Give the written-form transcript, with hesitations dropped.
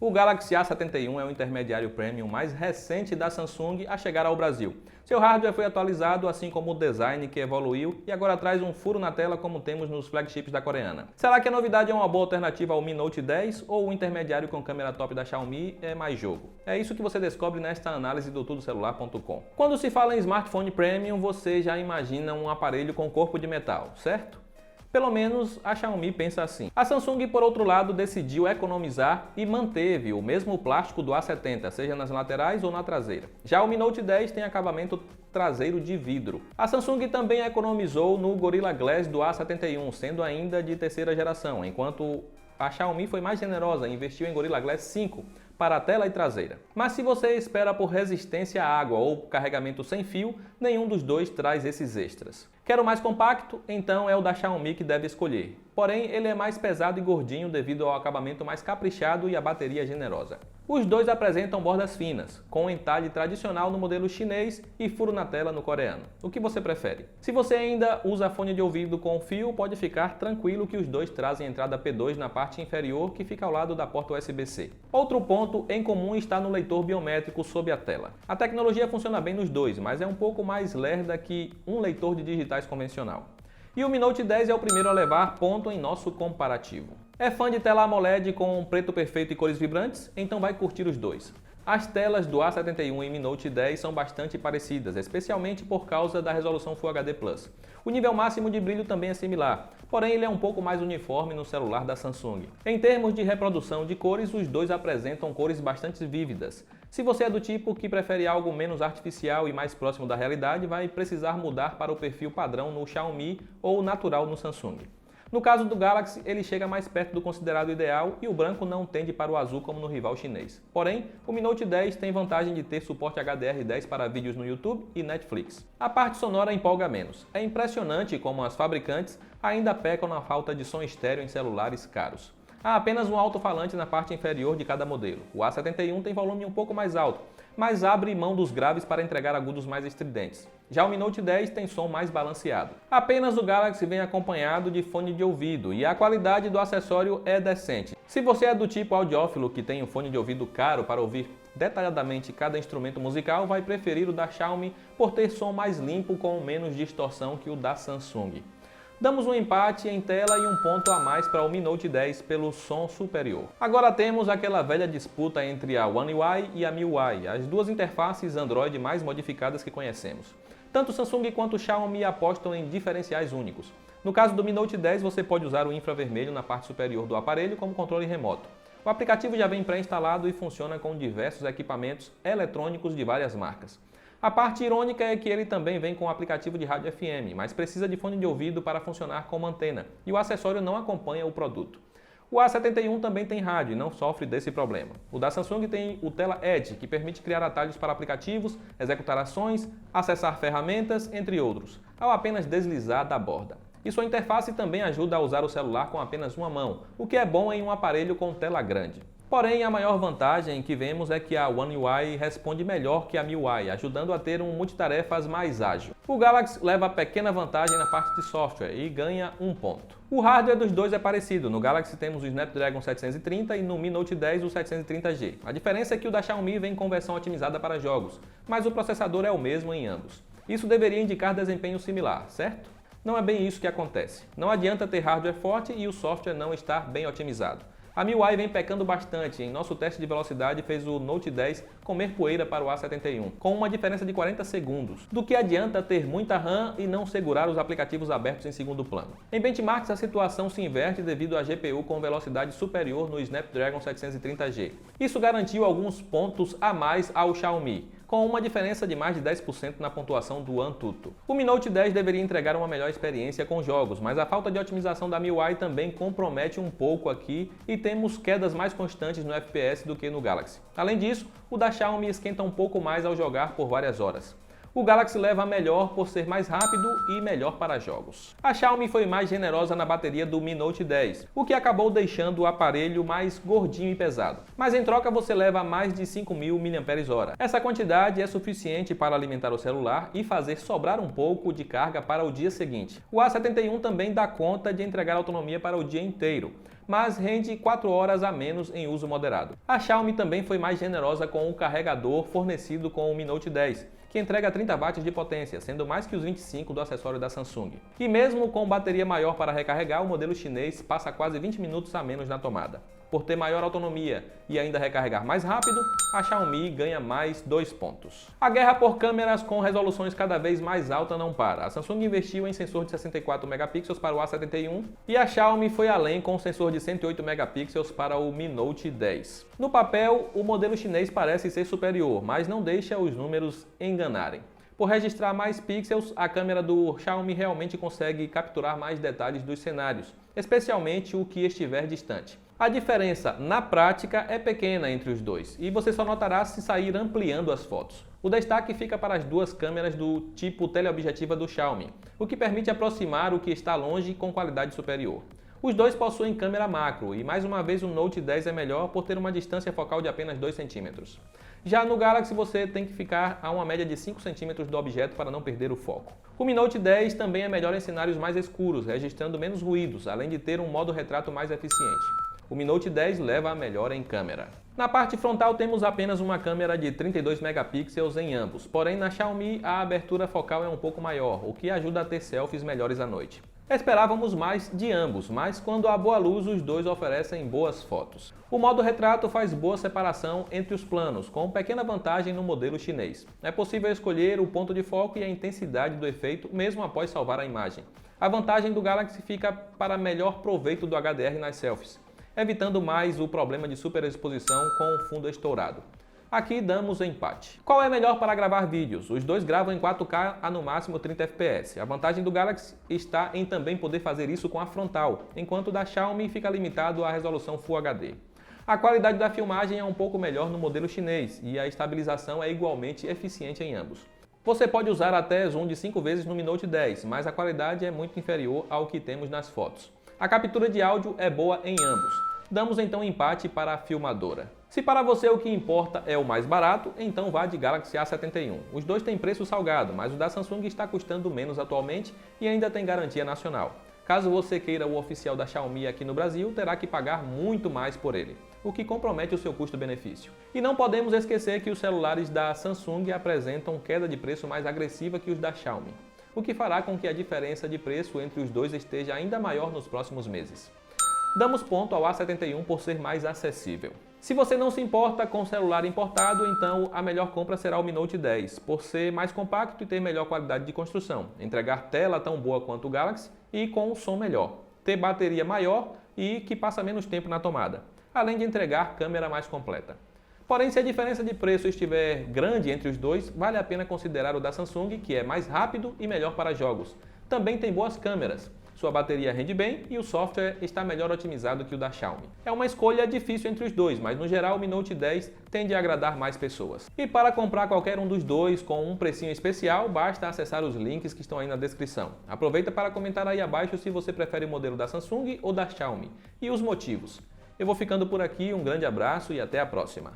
O Galaxy A71 é o intermediário premium mais recente da Samsung a chegar ao Brasil. Seu hardware foi atualizado, assim como o design que evoluiu e agora traz um furo na tela como temos nos flagships da coreana. Será que a novidade é uma boa alternativa ao Mi Note 10 ou o intermediário com câmera top da Xiaomi é mais jogo? É isso que você descobre nesta análise do tudocelular.com. Quando se fala em smartphone premium, você já imagina um aparelho com corpo de metal, certo? Pelo menos a Xiaomi pensa assim. A Samsung, por outro lado, decidiu economizar e manteve o mesmo plástico do A70, seja nas laterais ou na traseira. Já o Mi Note 10 tem acabamento traseiro de vidro. A Samsung também economizou no Gorilla Glass do A71, sendo ainda de terceira geração, enquanto a Xiaomi foi mais generosa e investiu em Gorilla Glass 5 para a tela e traseira. Mas se você espera por resistência à água ou carregamento sem fio, nenhum dos dois traz esses extras. Quer o mais compacto? Então é o da Xiaomi que deve escolher. Porém, ele é mais pesado e gordinho devido ao acabamento mais caprichado e à bateria generosa. Os dois apresentam bordas finas, com entalhe tradicional no modelo chinês e furo na tela no coreano. O que você prefere? Se você ainda usa fone de ouvido com fio, pode ficar tranquilo que os dois trazem entrada P2 na parte inferior que fica ao lado da porta USB-C. Outro ponto em comum está no leitor biométrico sob a tela. A tecnologia funciona bem nos dois, mas é um pouco mais lerda que um leitor de digitais convencional. E o Mi Note 10 é o primeiro a levar ponto em nosso comparativo. É fã de tela AMOLED com preto perfeito e cores vibrantes? Então vai curtir os dois. As telas do A71 e Mi Note 10 são bastante parecidas, especialmente por causa da resolução Full HD+. O nível máximo de brilho também é similar, porém ele é um pouco mais uniforme no celular da Samsung. Em termos de reprodução de cores, os dois apresentam cores bastante vívidas. Se você é do tipo que prefere algo menos artificial e mais próximo da realidade, vai precisar mudar para o perfil padrão no Xiaomi ou natural no Samsung. No caso do Galaxy, ele chega mais perto do considerado ideal e o branco não tende para o azul como no rival chinês. Porém, o Mi Note 10 tem vantagem de ter suporte HDR10 para vídeos no YouTube e Netflix. A parte sonora empolga menos. É impressionante como as fabricantes ainda pecam na falta de som estéreo em celulares caros. Há apenas um alto-falante na parte inferior de cada modelo. O A71 tem volume um pouco mais alto, mas abre mão dos graves para entregar agudos mais estridentes. Já o Mi Note 10 tem som mais balanceado. Apenas o Galaxy vem acompanhado de fone de ouvido e a qualidade do acessório é decente. Se você é do tipo audiófilo que tem um fone de ouvido caro para ouvir detalhadamente cada instrumento musical, vai preferir o da Xiaomi por ter som mais limpo com menos distorção que o da Samsung. Damos um empate em tela e um ponto a mais para o Mi Note 10 pelo som superior. Agora temos aquela velha disputa entre a One UI e a MIUI, as duas interfaces Android mais modificadas que conhecemos. Tanto Samsung quanto Xiaomi apostam em diferenciais únicos. No caso do Mi Note 10, você pode usar o infravermelho na parte superior do aparelho como controle remoto. O aplicativo já vem pré-instalado e funciona com diversos equipamentos eletrônicos de várias marcas. A parte irônica é que ele também vem com o aplicativo de rádio FM, mas precisa de fone de ouvido para funcionar como antena, e o acessório não acompanha o produto. O A71 também tem rádio e não sofre desse problema. O da Samsung tem o Tela Edge, que permite criar atalhos para aplicativos, executar ações, acessar ferramentas, entre outros, ao apenas deslizar da borda. E sua interface também ajuda a usar o celular com apenas uma mão, o que é bom em um aparelho com tela grande. Porém, a maior vantagem que vemos é que a One UI responde melhor que a MIUI, ajudando a ter um multitarefas mais ágil. O Galaxy leva pequena vantagem na parte de software e ganha um ponto. O hardware dos dois é parecido, no Galaxy temos o Snapdragon 730 e no Mi Note 10 o 730G. A diferença é que o da Xiaomi vem com versão otimizada para jogos, mas o processador é o mesmo em ambos. Isso deveria indicar desempenho similar, certo? Não é bem isso que acontece. Não adianta ter hardware forte e o software não estar bem otimizado. A MIUI vem pecando bastante. Em nosso teste de velocidade fez o Note 10 comer poeira para o A71, com uma diferença de 40 segundos. Do que adianta ter muita RAM e não segurar os aplicativos abertos em segundo plano. Em benchmarks, a situação se inverte devido à GPU com velocidade superior no Snapdragon 730G. Isso garantiu alguns pontos a mais ao Xiaomi, com uma diferença de mais de 10% na pontuação do Antutu. O Mi Note 10 deveria entregar uma melhor experiência com jogos, mas a falta de otimização da MIUI também compromete um pouco aqui e temos quedas mais constantes no FPS do que no Galaxy. Além disso, o da Xiaomi esquenta um pouco mais ao jogar por várias horas. O Galaxy leva a melhor por ser mais rápido e melhor para jogos. A Xiaomi foi mais generosa na bateria do Mi Note 10, o que acabou deixando o aparelho mais gordinho e pesado. Mas em troca você leva mais de 5.000 mAh. Essa quantidade é suficiente para alimentar o celular e fazer sobrar um pouco de carga para o dia seguinte. O A71 também dá conta de entregar autonomia para o dia inteiro. mas rende 4 horas a menos em uso moderado. A Xiaomi também foi mais generosa com o carregador fornecido com o Mi Note 10, que entrega 30 watts de potência, sendo mais que os 25 do acessório da Samsung. E mesmo com bateria maior para recarregar, o modelo chinês passa quase 20 minutos a menos na tomada. Por ter maior autonomia e ainda recarregar mais rápido, a Xiaomi ganha mais 2 pontos. A guerra por câmeras com resoluções cada vez mais alta não para. A Samsung investiu em sensor de 64 megapixels para o A71 e a Xiaomi foi além com sensor de 108 megapixels para o Mi Note 10. No papel, o modelo chinês parece ser superior, mas não deixa os números enganarem. Por registrar mais pixels, a câmera do Xiaomi realmente consegue capturar mais detalhes dos cenários, especialmente o que estiver distante. A diferença, na prática, é pequena entre os dois, e você só notará se sair ampliando as fotos. O destaque fica para as duas câmeras do tipo teleobjetiva do Xiaomi, o que permite aproximar o que está longe com qualidade superior. Os dois possuem câmera macro, e mais uma vez o Note 10 é melhor por ter uma distância focal de apenas 2 cm. Já no Galaxy você tem que ficar a uma média de 5 cm do objeto para não perder o foco. O Mi Note 10 também é melhor em cenários mais escuros, registrando menos ruídos, além de ter um modo retrato mais eficiente. O Mi Note 10 leva a melhor em câmera. Na parte frontal temos apenas uma câmera de 32 megapixels em ambos, porém na Xiaomi a abertura focal é um pouco maior, o que ajuda a ter selfies melhores à noite. Esperávamos mais de ambos, mas quando há boa luz os dois oferecem boas fotos. O modo retrato faz boa separação entre os planos, com pequena vantagem no modelo chinês. É possível escolher o ponto de foco e a intensidade do efeito mesmo após salvar a imagem. A vantagem do Galaxy fica para melhor proveito do HDR nas selfies, evitando mais o problema de superexposição com o fundo estourado. Aqui damos empate. Qual é melhor para gravar vídeos? Os dois gravam em 4K a no máximo 30 fps. A vantagem do Galaxy está em também poder fazer isso com a frontal, enquanto o da Xiaomi fica limitado à resolução Full HD. A qualidade da filmagem é um pouco melhor no modelo chinês e a estabilização é igualmente eficiente em ambos. Você pode usar até zoom de 5 vezes no Mi Note 10, mas a qualidade é muito inferior ao que temos nas fotos. A captura de áudio é boa em ambos. Damos então empate para a filmadora. Se para você o que importa é o mais barato, então vá de Galaxy A71. Os dois têm preço salgado, mas o da Samsung está custando menos atualmente e ainda tem garantia nacional. Caso você queira o oficial da Xiaomi aqui no Brasil, terá que pagar muito mais por ele, o que compromete o seu custo-benefício. E não podemos esquecer que os celulares da Samsung apresentam queda de preço mais agressiva que os da Xiaomi, o que fará com que a diferença de preço entre os dois esteja ainda maior nos próximos meses. Damos ponto ao A71 por ser mais acessível. Se você não se importa com celular importado, então a melhor compra será o Mi Note 10, por ser mais compacto e ter melhor qualidade de construção, entregar tela tão boa quanto o Galaxy e com um som melhor, ter bateria maior e que passa menos tempo na tomada, além de entregar câmera mais completa. Porém, se a diferença de preço estiver grande entre os dois, vale a pena considerar o da Samsung, que é mais rápido e melhor para jogos. Também tem boas câmeras. Sua bateria rende bem e o software está melhor otimizado que o da Xiaomi. É uma escolha difícil entre os dois, mas no geral o Mi Note 10 tende a agradar mais pessoas. E para comprar qualquer um dos dois com um precinho especial, basta acessar os links que estão aí na descrição. Aproveita para comentar aí abaixo se você prefere o modelo da Samsung ou da Xiaomi e os motivos. Eu vou ficando por aqui, um grande abraço e até a próxima.